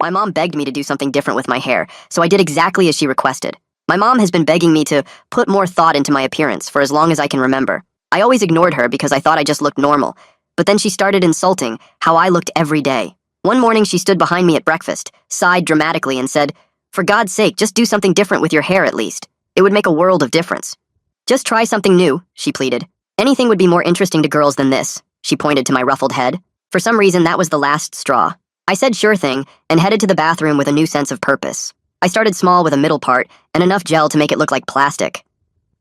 My mom begged me to do something different with my hair, so I did exactly as she requested. My mom has been begging me to put more thought into my appearance for as long as I can remember. I always ignored her because I thought I just looked normal, but then she started insulting how I looked every day. One morning she stood behind me at breakfast, sighed dramatically and said, "For God's sake, just do something different with your hair at least. It would make a world of difference." "Just try something new," she pleaded. "Anything would be more interesting to girls than this," she pointed to my ruffled head. For some reason, that was the last straw. I said sure thing and headed to the bathroom with a new sense of purpose. I started small with a middle part and enough gel to make it look like plastic.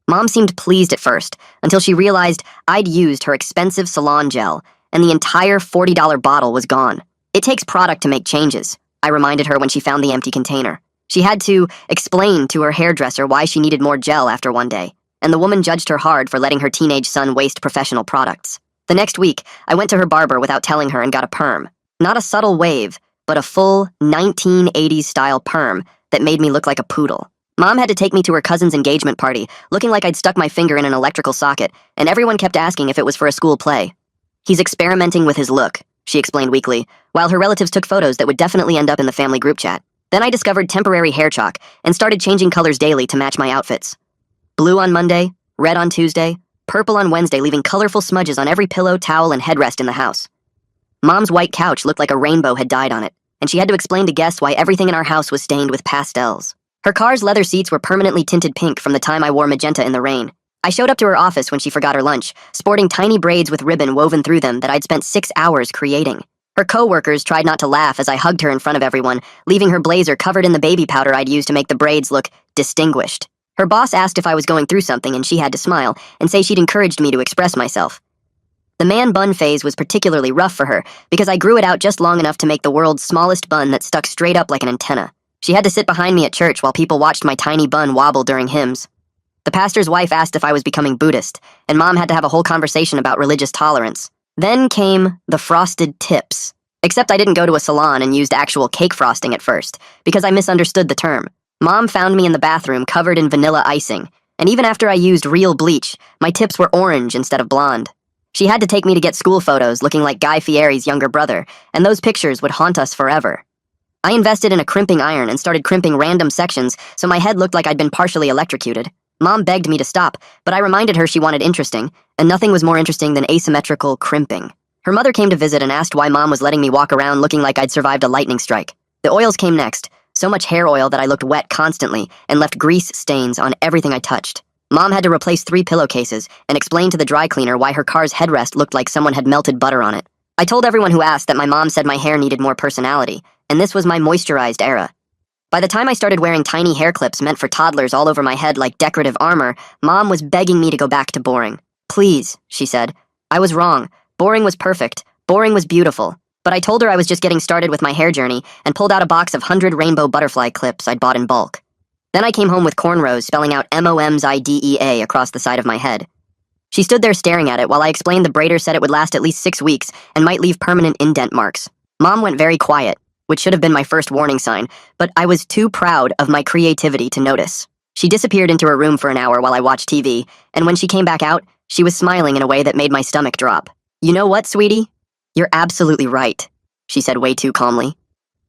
Mom seemed pleased at first until she realized I'd used her expensive salon gel and the entire $40 bottle was gone. "It takes product to make changes," I reminded her when she found the empty container. She had to explain to her hairdresser why she needed more gel after one day, and the woman judged her hard for letting her teenage son waste professional products. The next week, I went to her barber without telling her and got a perm. Not a subtle wave, but a full 1980s-style perm that made me look like a poodle. Mom had to take me to her cousin's engagement party, looking like I'd stuck my finger in an electrical socket, and everyone kept asking if it was for a school play. "He's experimenting with his look," she explained weakly, while her relatives took photos that would definitely end up in the family group chat. Then I discovered temporary hair chalk and started changing colors daily to match my outfits. Blue on Monday, red on Tuesday, purple on Wednesday, leaving colorful smudges on every pillow, towel, and headrest in the house. Mom's white couch looked like a rainbow had died on it, and she had to explain to guests why everything in our house was stained with pastels. Her car's leather seats were permanently tinted pink from the time I wore magenta in the rain. I showed up to her office when she forgot her lunch, sporting tiny braids with ribbon woven through them that I'd spent 6 hours creating. Her co-workers tried not to laugh as I hugged her in front of everyone, leaving her blazer covered in the baby powder I'd used to make the braids look distinguished. Her boss asked if I was going through something and she had to smile and say she'd encouraged me to express myself. The man bun phase was particularly rough for her because I grew it out just long enough to make the world's smallest bun that stuck straight up like an antenna. She had to sit behind me at church while people watched my tiny bun wobble during hymns. The pastor's wife asked if I was becoming Buddhist, and Mom had to have a whole conversation about religious tolerance. Then came the frosted tips. Except I didn't go to a salon and used actual cake frosting at first, because I misunderstood the term. Mom found me in the bathroom covered in vanilla icing, and even after I used real bleach, my tips were orange instead of blonde. She had to take me to get school photos looking like Guy Fieri's younger brother, and those pictures would haunt us forever. I invested in a crimping iron and started crimping random sections so my head looked like I'd been partially electrocuted. Mom begged me to stop, but I reminded her she wanted interesting, and nothing was more interesting than asymmetrical crimping. Her mother came to visit and asked why Mom was letting me walk around looking like I'd survived a lightning strike. The oils came next, so much hair oil that I looked wet constantly and left grease stains on everything I touched. Mom had to replace 3 pillowcases and explain to the dry cleaner why her car's headrest looked like someone had melted butter on it. I told everyone who asked that my mom said my hair needed more personality, and this was my moisturized era. By the time I started wearing tiny hair clips meant for toddlers all over my head like decorative armor, Mom was begging me to go back to boring. "Please," she said. I was wrong. Boring was perfect. Boring was beautiful. But I told her I was just getting started with my hair journey and pulled out a box of 100 rainbow butterfly clips I'd bought in bulk. Then I came home with cornrows spelling out MOMSIDEA across the side of my head. She stood there staring at it while I explained the braider said it would last at least 6 weeks and might leave permanent indent marks. Mom went very quiet, which should have been my first warning sign, but I was too proud of my creativity to notice. She disappeared into her room for an hour while I watched TV, and when she came back out, she was smiling in a way that made my stomach drop. "You know what, sweetie? You're absolutely right," she said way too calmly.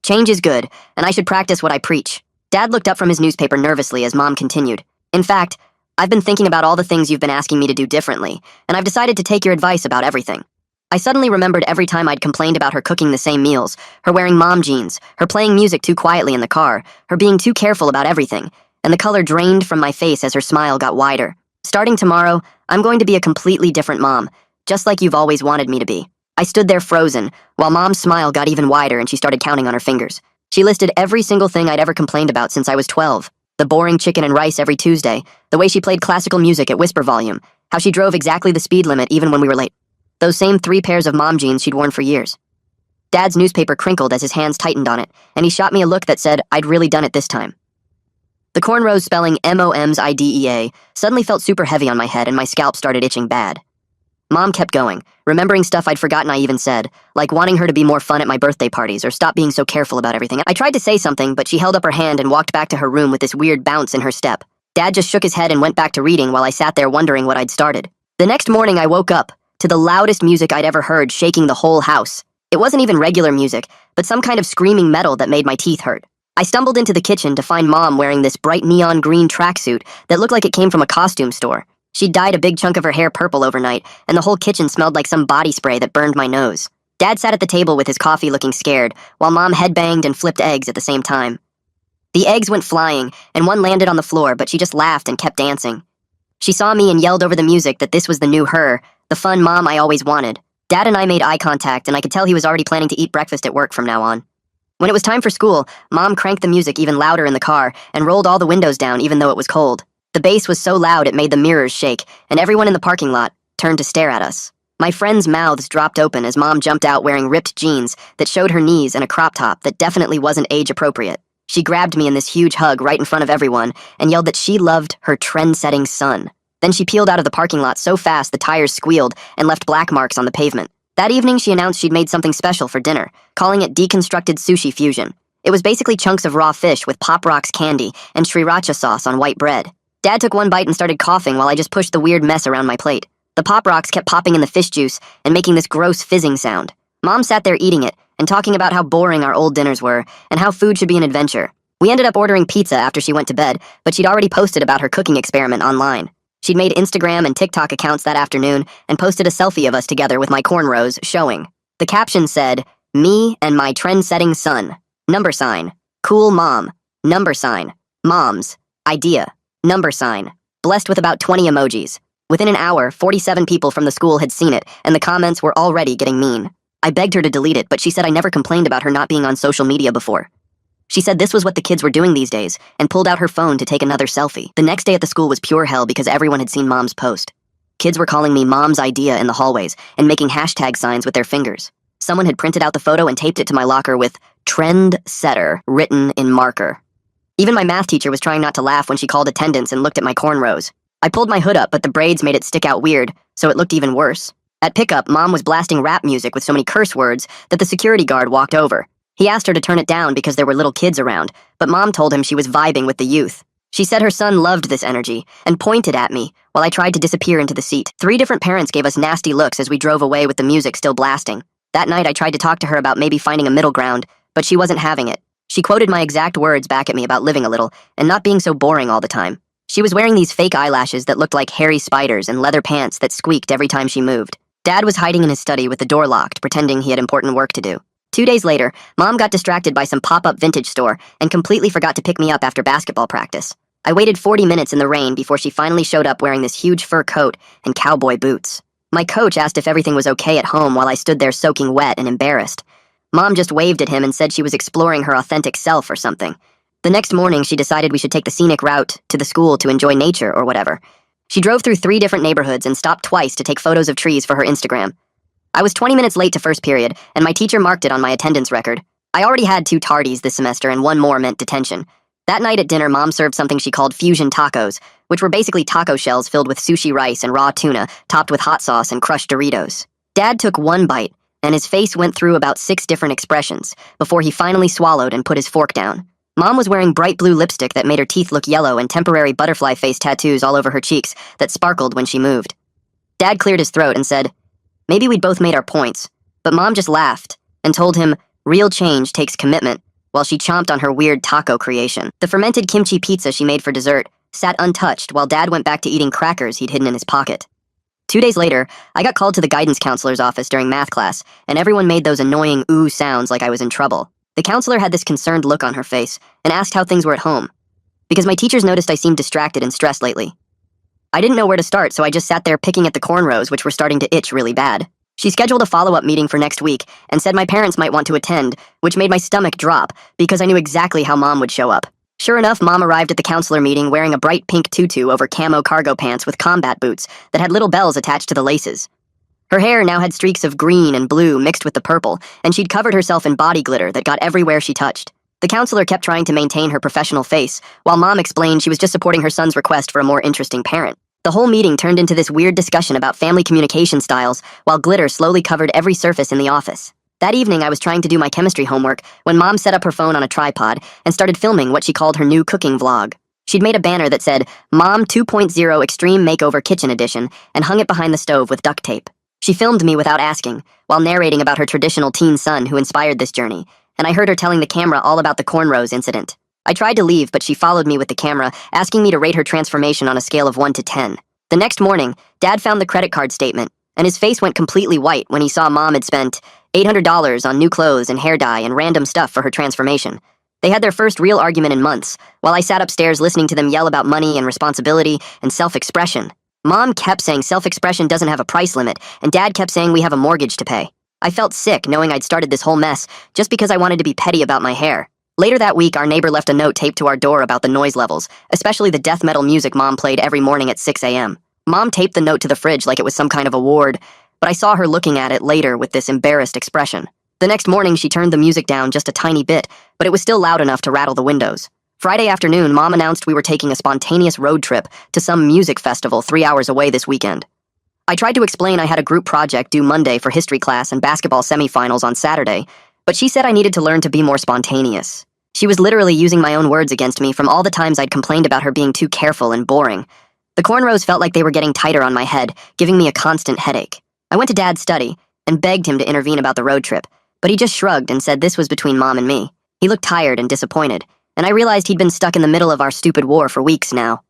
"Change is good, and I should practice what I preach." Dad looked up from his newspaper nervously as Mom continued. "In fact, I've been thinking about all the things you've been asking me to do differently, and I've decided to take your advice about everything." I suddenly remembered every time I'd complained about her cooking the same meals, her wearing mom jeans, her playing music too quietly in the car, her being too careful about everything, and the color drained from my face as her smile got wider. "Starting tomorrow, I'm going to be a completely different mom, just like you've always wanted me to be." I stood there frozen, while Mom's smile got even wider and she started counting on her fingers. She listed every single thing I'd ever complained about since I was 12. The boring chicken and rice every Tuesday, the way she played classical music at whisper volume, how she drove exactly the speed limit even when we were late. Those same 3 pairs of mom jeans she'd worn for years. Dad's newspaper crinkled as his hands tightened on it, and he shot me a look that said I'd really done it this time. The cornrows spelling MOMSIDEA suddenly felt super heavy on my head and my scalp started itching bad. Mom kept going, remembering stuff I'd forgotten I even said, like wanting her to be more fun at my birthday parties or stop being so careful about everything. I tried to say something, but she held up her hand and walked back to her room with this weird bounce in her step. Dad just shook his head and went back to reading while I sat there wondering what I'd started. The next morning I woke up to the loudest music I'd ever heard shaking the whole house. It wasn't even regular music, but some kind of screaming metal that made my teeth hurt. I stumbled into the kitchen to find Mom wearing this bright neon green tracksuit that looked like it came from a costume store. She'd dyed a big chunk of her hair purple overnight, and the whole kitchen smelled like some body spray that burned my nose. Dad sat at the table with his coffee looking scared, while Mom headbanged and flipped eggs at the same time. The eggs went flying, and one landed on the floor, but she just laughed and kept dancing. She saw me and yelled over the music that this was the new her, the fun mom I always wanted. Dad and I made eye contact, and I could tell he was already planning to eat breakfast at work from now on. When it was time for school, Mom cranked the music even louder in the car and rolled all the windows down even though it was cold. The bass was so loud it made the mirrors shake, and everyone in the parking lot turned to stare at us. My friends' mouths dropped open as Mom jumped out wearing ripped jeans that showed her knees and a crop top that definitely wasn't age-appropriate. She grabbed me in this huge hug right in front of everyone and yelled that she loved her trend-setting son. Then she peeled out of the parking lot so fast the tires squealed and left black marks on the pavement. That evening, she announced she'd made something special for dinner, calling it deconstructed sushi fusion. It was basically chunks of raw fish with Pop Rocks candy and sriracha sauce on white bread. Dad took one bite and started coughing while I just pushed the weird mess around my plate. The Pop Rocks kept popping in the fish juice and making this gross fizzing sound. Mom sat there eating it and talking about how boring our old dinners were and how food should be an adventure. We ended up ordering pizza after she went to bed, but she'd already posted about her cooking experiment online. She'd made Instagram and TikTok accounts that afternoon and posted a selfie of us together with my cornrows showing. The caption said, "Me and my trend-setting son. Number sign. Cool mom. Number sign. Moms. Idea. Number sign." Blessed with about 20 emojis. Within an hour, 47 people from the school had seen it, and the comments were already getting mean. I begged her to delete it, but she said I never complained about her not being on social media before. She said this was what the kids were doing these days, and pulled out her phone to take another selfie. The next day at the school was pure hell because everyone had seen Mom's post. Kids were calling me Mom's Idea in the hallways and making hashtag signs with their fingers. Someone had printed out the photo and taped it to my locker with "Trend Setter" written in marker. Even my math teacher was trying not to laugh when she called attendance and looked at my cornrows. I pulled my hood up, but the braids made it stick out weird, so it looked even worse. At pickup, Mom was blasting rap music with so many curse words that the security guard walked over. He asked her to turn it down because there were little kids around, but Mom told him she was vibing with the youth. She said her son loved this energy and pointed at me while I tried to disappear into the seat. 3 different parents gave us nasty looks as we drove away with the music still blasting. That night, I tried to talk to her about maybe finding a middle ground, but she wasn't having it. She quoted my exact words back at me about living a little and not being so boring all the time. She was wearing these fake eyelashes that looked like hairy spiders and leather pants that squeaked every time she moved. Dad was hiding in his study with the door locked, pretending he had important work to do. 2 days later, Mom got distracted by some pop-up vintage store and completely forgot to pick me up after basketball practice. I waited 40 minutes in the rain before she finally showed up wearing this huge fur coat and cowboy boots. My coach asked if everything was okay at home while I stood there soaking wet and embarrassed. Mom just waved at him and said she was exploring her authentic self or something. The next morning, she decided we should take the scenic route to the school to enjoy nature or whatever. She drove through 3 different neighborhoods and stopped twice to take photos of trees for her Instagram. I was 20 minutes late to first period, and my teacher marked it on my attendance record. I already had 2 tardies this semester, and 1 more meant detention. That night at dinner, Mom served something she called fusion tacos, which were basically taco shells filled with sushi rice and raw tuna, topped with hot sauce and crushed Doritos. Dad took 1 bite, and his face went through about 6 different expressions before he finally swallowed and put his fork down. Mom was wearing bright blue lipstick that made her teeth look yellow and temporary butterfly face tattoos all over her cheeks that sparkled when she moved. Dad cleared his throat and said, "Maybe we'd both made our points," but Mom just laughed and told him real change takes commitment while she chomped on her weird taco creation. The fermented kimchi pizza she made for dessert sat untouched while Dad went back to eating crackers he'd hidden in his pocket. 2 days later, I got called to the guidance counselor's office during math class, and everyone made those annoying ooh sounds like I was in trouble. The counselor had this concerned look on her face and asked how things were at home, because my teachers noticed I seemed distracted and stressed lately. I didn't know where to start, so I just sat there picking at the cornrows, which were starting to itch really bad. She scheduled a follow-up meeting for next week and said my parents might want to attend, which made my stomach drop because I knew exactly how Mom would show up. Sure enough, Mom arrived at the counselor meeting wearing a bright pink tutu over camo cargo pants with combat boots that had little bells attached to the laces. Her hair now had streaks of green and blue mixed with the purple, and she'd covered herself in body glitter that got everywhere she touched. The counselor kept trying to maintain her professional face, while Mom explained she was just supporting her son's request for a more interesting parent. The whole meeting turned into this weird discussion about family communication styles, while glitter slowly covered every surface in the office. That evening, I was trying to do my chemistry homework when Mom set up her phone on a tripod and started filming what she called her new cooking vlog. She'd made a banner that said, "Mom 2.0 Extreme Makeover Kitchen Edition," and hung it behind the stove with duct tape. She filmed me without asking, while narrating about her traditional teen son who inspired this journey, and I heard her telling the camera all about the cornrows incident. I tried to leave, but she followed me with the camera, asking me to rate her transformation on a scale of 1 to 10. The next morning, Dad found the credit card statement, and his face went completely white when he saw Mom had spent $800 on new clothes and hair dye and random stuff for her transformation. They had their first real argument in months, while I sat upstairs listening to them yell about money and responsibility and self-expression. Mom kept saying self-expression doesn't have a price limit, and Dad kept saying we have a mortgage to pay. I felt sick knowing I'd started this whole mess just because I wanted to be petty about my hair. Later that week, our neighbor left a note taped to our door about the noise levels, especially the death metal music Mom played every morning at 6 a.m. Mom taped the note to the fridge like it was some kind of award, but I saw her looking at it later with this embarrassed expression. The next morning, she turned the music down just a tiny bit, but it was still loud enough to rattle the windows. Friday afternoon, Mom announced we were taking a spontaneous road trip to some music festival 3 hours away this weekend. I tried to explain I had a group project due Monday for history class and basketball semifinals on Saturday, but she said I needed to learn to be more spontaneous. She was literally using my own words against me from all the times I'd complained about her being too careful and boring. The cornrows felt like they were getting tighter on my head, giving me a constant headache. I went to Dad's study and begged him to intervene about the road trip, but he just shrugged and said this was between Mom and me. He looked tired and disappointed, and I realized he'd been stuck in the middle of our stupid war for weeks now.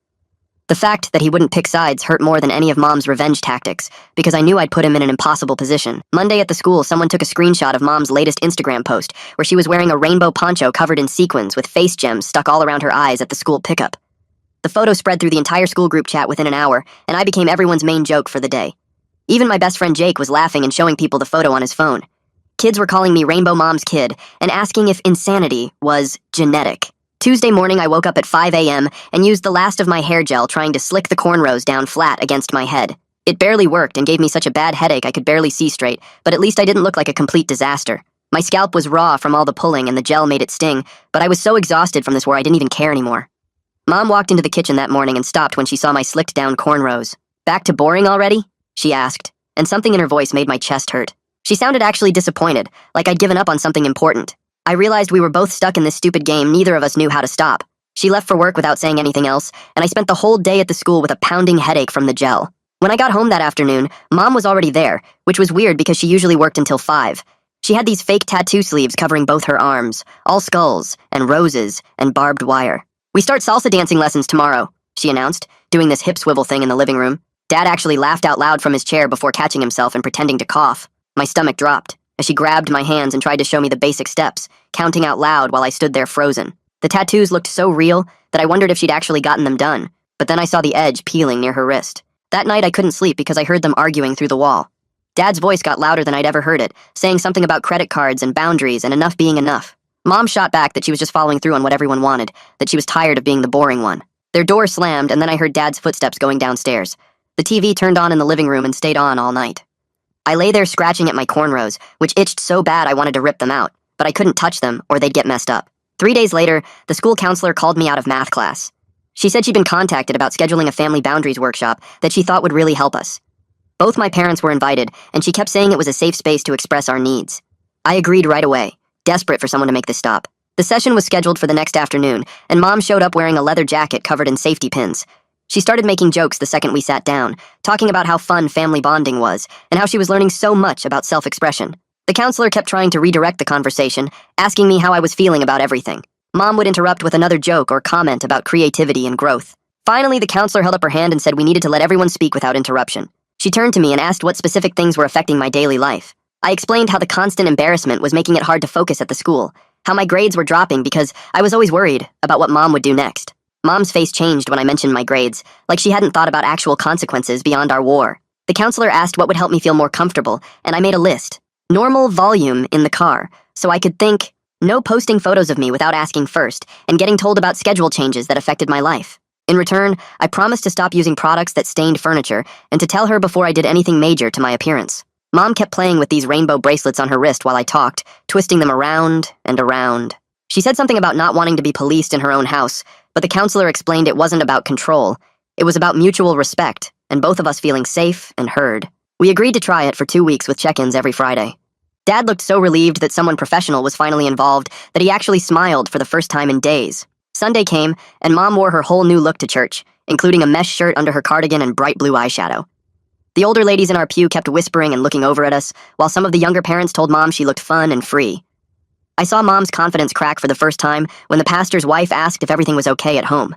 The fact that he wouldn't pick sides hurt more than any of Mom's revenge tactics, because I knew I'd put him in an impossible position. Monday at the school, someone took a screenshot of Mom's latest Instagram post, where she was wearing a rainbow poncho covered in sequins with face gems stuck all around her eyes at the school pickup. The photo spread through the entire school group chat within an hour, and I became everyone's main joke for the day. Even my best friend Jake was laughing and showing people the photo on his phone. Kids were calling me Rainbow Mom's kid and asking if insanity was genetic. Tuesday morning, I woke up at 5 a.m. and used the last of my hair gel trying to slick the cornrows down flat against my head. It barely worked and gave me such a bad headache I could barely see straight, but at least I didn't look like a complete disaster. My scalp was raw from all the pulling and the gel made it sting, but I was so exhausted from this war I didn't even care anymore. Mom walked into the kitchen that morning and stopped when she saw my slicked down cornrows. "Back to boring already?" she asked, and something in her voice made my chest hurt. She sounded actually disappointed, like I'd given up on something important. I realized we were both stuck in this stupid game neither of us knew how to stop. She left for work without saying anything else, and I spent the whole day at the school with a pounding headache from the gel. When I got home that afternoon, Mom was already there, which was weird because she usually worked until 5. She had these fake tattoo sleeves covering both her arms, all skulls, and roses, and barbed wire. "We start salsa dancing lessons tomorrow," she announced, doing this hip swivel thing in the living room. Dad actually laughed out loud from his chair before catching himself and pretending to cough. My stomach dropped as she grabbed my hands and tried to show me the basic steps, counting out loud while I stood there frozen. The tattoos looked so real that I wondered if she'd actually gotten them done, but then I saw the edge peeling near her wrist. That night I couldn't sleep because I heard them arguing through the wall. Dad's voice got louder than I'd ever heard it, saying something about credit cards and boundaries and enough being enough. Mom shot back that she was just following through on what everyone wanted, that she was tired of being the boring one. Their door slammed, and then I heard Dad's footsteps going downstairs. The TV turned on in the living room and stayed on all night. I lay there scratching at my cornrows, which itched so bad I wanted to rip them out, but I couldn't touch them or they'd get messed up. 3 days later, the school counselor called me out of math class. She said she'd been contacted about scheduling a family boundaries workshop that she thought would really help us. Both my parents were invited, and she kept saying it was a safe space to express our needs. I agreed right away, desperate for someone to make this stop. The session was scheduled for the next afternoon, and Mom showed up wearing a leather jacket covered in safety pins. She started making jokes the second we sat down, talking about how fun family bonding was, and how she was learning so much about self-expression. The counselor kept trying to redirect the conversation, asking me how I was feeling about everything. Mom would interrupt with another joke or comment about creativity and growth. Finally, the counselor held up her hand and said we needed to let everyone speak without interruption. She turned to me and asked what specific things were affecting my daily life. I explained how the constant embarrassment was making it hard to focus at the school, how my grades were dropping because I was always worried about what Mom would do next. Mom's face changed when I mentioned my grades, like she hadn't thought about actual consequences beyond our war. The counselor asked what would help me feel more comfortable, and I made a list. Normal volume in the car, so I could think, no posting photos of me without asking first, and getting told about schedule changes that affected my life. In return, I promised to stop using products that stained furniture, and to tell her before I did anything major to my appearance. Mom kept playing with these rainbow bracelets on her wrist while I talked, twisting them around and around. She said something about not wanting to be policed in her own house, but the counselor explained it wasn't about control. It was about mutual respect, and both of us feeling safe and heard. We agreed to try it for 2 weeks with check-ins every Friday. Dad looked so relieved that someone professional was finally involved that he actually smiled for the first time in days. Sunday came, and Mom wore her whole new look to church, including a mesh shirt under her cardigan and bright blue eyeshadow. The older ladies in our pew kept whispering and looking over at us, while some of the younger parents told Mom she looked fun and free. I saw Mom's confidence crack for the first time when the pastor's wife asked if everything was okay at home.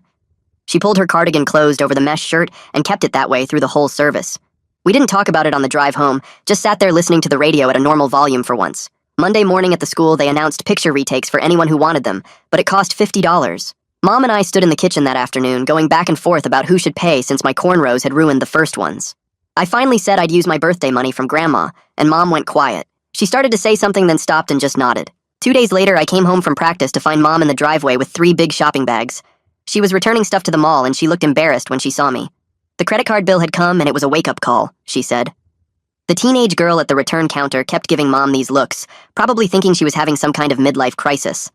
She pulled her cardigan closed over the mesh shirt and kept it that way through the whole service. We didn't talk about it on the drive home, just sat there listening to the radio at a normal volume for once. Monday morning at the school, they announced picture retakes for anyone who wanted them, but it cost $50. Mom and I stood in the kitchen that afternoon, going back and forth about who should pay since my cornrows had ruined the first ones. I finally said I'd use my birthday money from Grandma, and Mom went quiet. She started to say something, then stopped and just nodded. 2 days later, I came home from practice to find Mom in the driveway with 3 big shopping bags. She was returning stuff to the mall, and she looked embarrassed when she saw me. The credit card bill had come, and it was a wake-up call, she said. The teenage girl at the return counter kept giving Mom these looks, probably thinking she was having some kind of midlife crisis.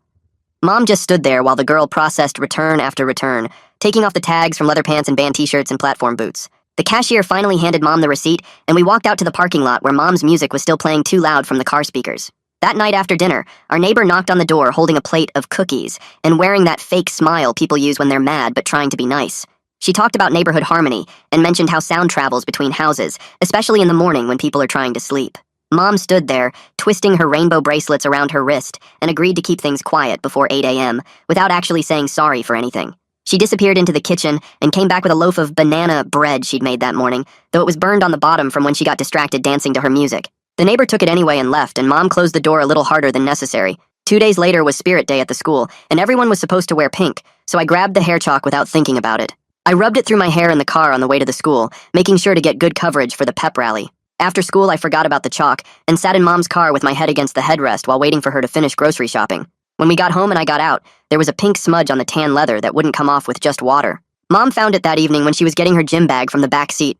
Mom just stood there while the girl processed return after return, taking off the tags from leather pants and band t-shirts and platform boots. The cashier finally handed Mom the receipt, and we walked out to the parking lot where Mom's music was still playing too loud from the car speakers. That night after dinner, our neighbor knocked on the door holding a plate of cookies and wearing that fake smile people use when they're mad but trying to be nice. She talked about neighborhood harmony and mentioned how sound travels between houses, especially in the morning when people are trying to sleep. Mom stood there, twisting her rainbow bracelets around her wrist, and agreed to keep things quiet before 8 a.m. without actually saying sorry for anything. She disappeared into the kitchen and came back with a loaf of banana bread she'd made that morning, though it was burned on the bottom from when she got distracted dancing to her music. The neighbor took it anyway and left, and Mom closed the door a little harder than necessary. 2 days later was Spirit Day at the school, and everyone was supposed to wear pink, so I grabbed the hair chalk without thinking about it. I rubbed it through my hair in the car on the way to the school, making sure to get good coverage for the pep rally. After school, I forgot about the chalk and sat in Mom's car with my head against the headrest while waiting for her to finish grocery shopping. When we got home and I got out, there was a pink smudge on the tan leather that wouldn't come off with just water. Mom found it that evening when she was getting her gym bag from the back seat.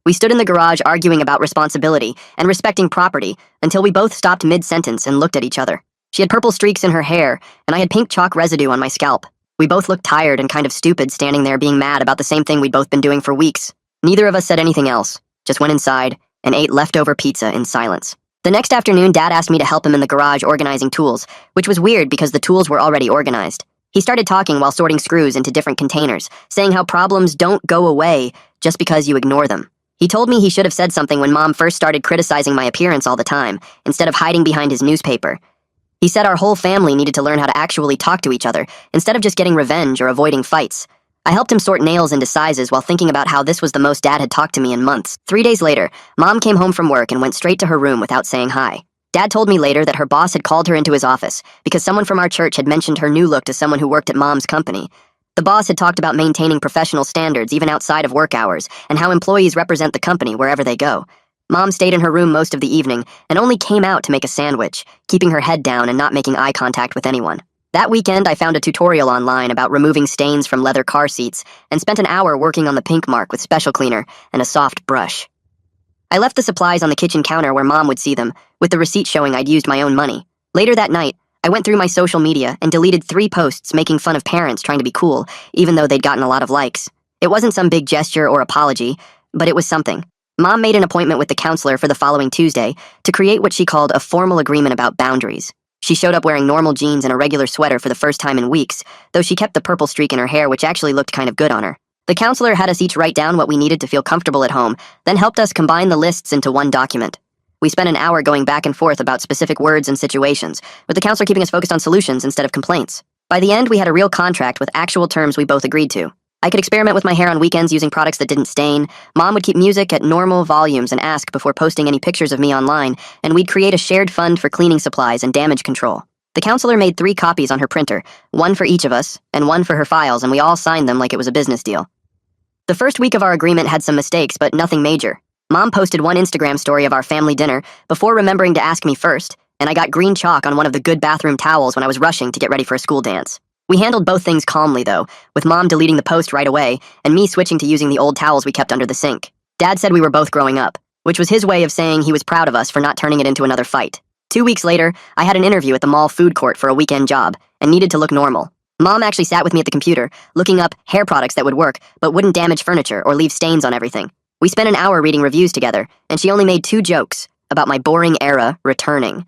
We stood in the garage arguing about responsibility and respecting property until we both stopped mid-sentence and looked at each other. She had purple streaks in her hair, and I had pink chalk residue on my scalp. We both looked tired and kind of stupid standing there being mad about the same thing we'd both been doing for weeks. Neither of us said anything else, just went inside and ate leftover pizza in silence. The next afternoon, Dad asked me to help him in the garage organizing tools, which was weird because the tools were already organized. He started talking while sorting screws into different containers, saying how problems don't go away just because you ignore them. He told me he should have said something when Mom first started criticizing my appearance all the time, instead of hiding behind his newspaper. He said our whole family needed to learn how to actually talk to each other, instead of just getting revenge or avoiding fights. I helped him sort nails into sizes while thinking about how this was the most Dad had talked to me in months. 3 days later, Mom came home from work and went straight to her room without saying hi. Dad told me later that her boss had called her into his office because someone from our church had mentioned her new look to someone who worked at Mom's company. The boss had talked about maintaining professional standards even outside of work hours and how employees represent the company wherever they go. Mom stayed in her room most of the evening and only came out to make a sandwich, keeping her head down and not making eye contact with anyone. That weekend, I found a tutorial online about removing stains from leather car seats and spent an hour working on the pink mark with special cleaner and a soft brush. I left the supplies on the kitchen counter where Mom would see them, with the receipt showing I'd used my own money. Later that night, I went through my social media and deleted 3 posts making fun of parents trying to be cool, even though they'd gotten a lot of likes. It wasn't some big gesture or apology, but it was something. Mom made an appointment with the counselor for the following Tuesday to create what she called a formal agreement about boundaries. She showed up wearing normal jeans and a regular sweater for the first time in weeks, though she kept the purple streak in her hair, which actually looked kind of good on her. The counselor had us each write down what we needed to feel comfortable at home, then helped us combine the lists into one document. We spent an hour going back and forth about specific words and situations, with the counselor keeping us focused on solutions instead of complaints. By the end, we had a real contract with actual terms we both agreed to. I could experiment with my hair on weekends using products that didn't stain. Mom would keep music at normal volumes and ask before posting any pictures of me online, and we'd create a shared fund for cleaning supplies and damage control. The counselor made 3 copies on her printer, one for each of us, and one for her files, and we all signed them like it was a business deal. The first week of our agreement had some mistakes, but nothing major. Mom posted one Instagram story of our family dinner before remembering to ask me first, and I got green chalk on one of the good bathroom towels when I was rushing to get ready for a school dance. We handled both things calmly, though, with Mom deleting the post right away and me switching to using the old towels we kept under the sink. Dad said we were both growing up, which was his way of saying he was proud of us for not turning it into another fight. 2 weeks later, I had an interview at the mall food court for a weekend job and needed to look normal. Mom actually sat with me at the computer, looking up hair products that would work but wouldn't damage furniture or leave stains on everything. We spent an hour reading reviews together, and she only made 2 jokes about my boring era returning.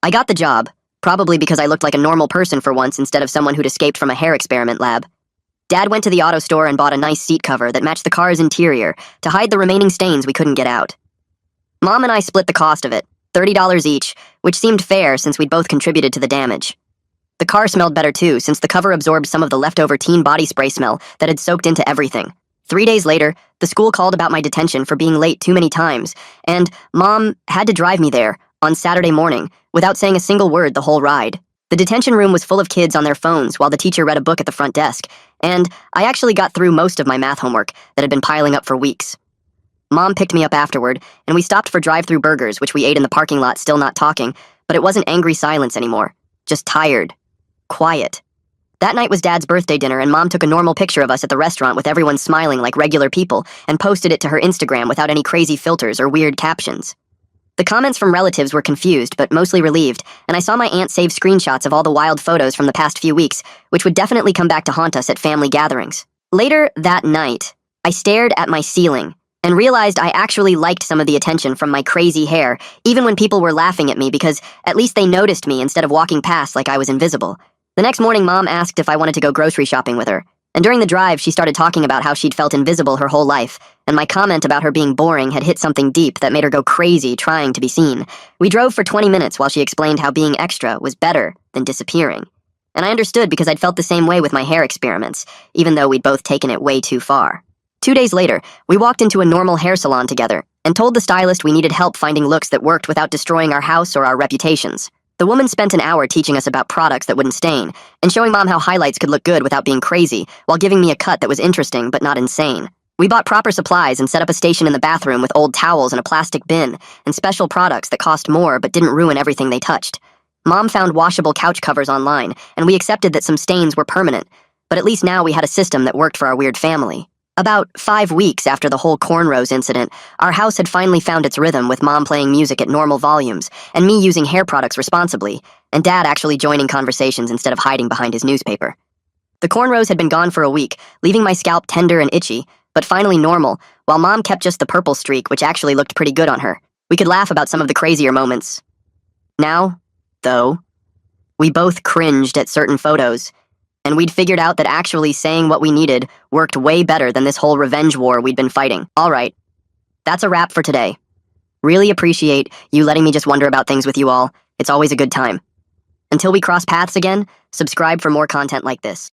I got the job, probably because I looked like a normal person for once instead of someone who'd escaped from a hair experiment lab. Dad went to the auto store and bought a nice seat cover that matched the car's interior to hide the remaining stains we couldn't get out. Mom and I split the cost of it. $30 each, which seemed fair since we'd both contributed to the damage. The car smelled better too, since the cover absorbed some of the leftover teen body spray smell that had soaked into everything. 3 days later, the school called about my detention for being late too many times, and Mom had to drive me there on Saturday morning without saying a single word the whole ride. The detention room was full of kids on their phones while the teacher read a book at the front desk, and I actually got through most of my math homework that had been piling up for weeks. Mom picked me up afterward, and we stopped for drive-through burgers, which we ate in the parking lot, still not talking, but it wasn't angry silence anymore. Just tired. Quiet. That night was Dad's birthday dinner, and Mom took a normal picture of us at the restaurant with everyone smiling like regular people and posted it to her Instagram without any crazy filters or weird captions. The comments from relatives were confused, but mostly relieved, and I saw my aunt save screenshots of all the wild photos from the past few weeks, which would definitely come back to haunt us at family gatherings. Later that night, I stared at my ceiling and realized I actually liked some of the attention from my crazy hair, even when people were laughing at me because at least they noticed me instead of walking past like I was invisible. The next morning, Mom asked if I wanted to go grocery shopping with her, and during the drive, she started talking about how she'd felt invisible her whole life, and my comment about her being boring had hit something deep that made her go crazy trying to be seen. We drove for 20 minutes while she explained how being extra was better than disappearing. And I understood because I'd felt the same way with my hair experiments, even though we'd both taken it way too far. 2 days later, we walked into a normal hair salon together and told the stylist we needed help finding looks that worked without destroying our house or our reputations. The woman spent an hour teaching us about products that wouldn't stain and showing Mom how highlights could look good without being crazy while giving me a cut that was interesting but not insane. We bought proper supplies and set up a station in the bathroom with old towels and a plastic bin and special products that cost more but didn't ruin everything they touched. Mom found washable couch covers online, and we accepted that some stains were permanent, but at least now we had a system that worked for our weird family. About 5 weeks after the whole cornrows incident, our house had finally found its rhythm with Mom playing music at normal volumes and me using hair products responsibly, and Dad actually joining conversations instead of hiding behind his newspaper. The cornrows had been gone for a week, leaving my scalp tender and itchy, but finally normal, while Mom kept just the purple streak, which actually looked pretty good on her. We could laugh about some of the crazier moments. Now, though, we both cringed at certain photos, and we'd figured out that actually saying what we needed worked way better than this whole revenge war we'd been fighting. All right, that's a wrap for today. Really appreciate you letting me just wonder about things with you all. It's always a good time. Until we cross paths again, subscribe for more content like this.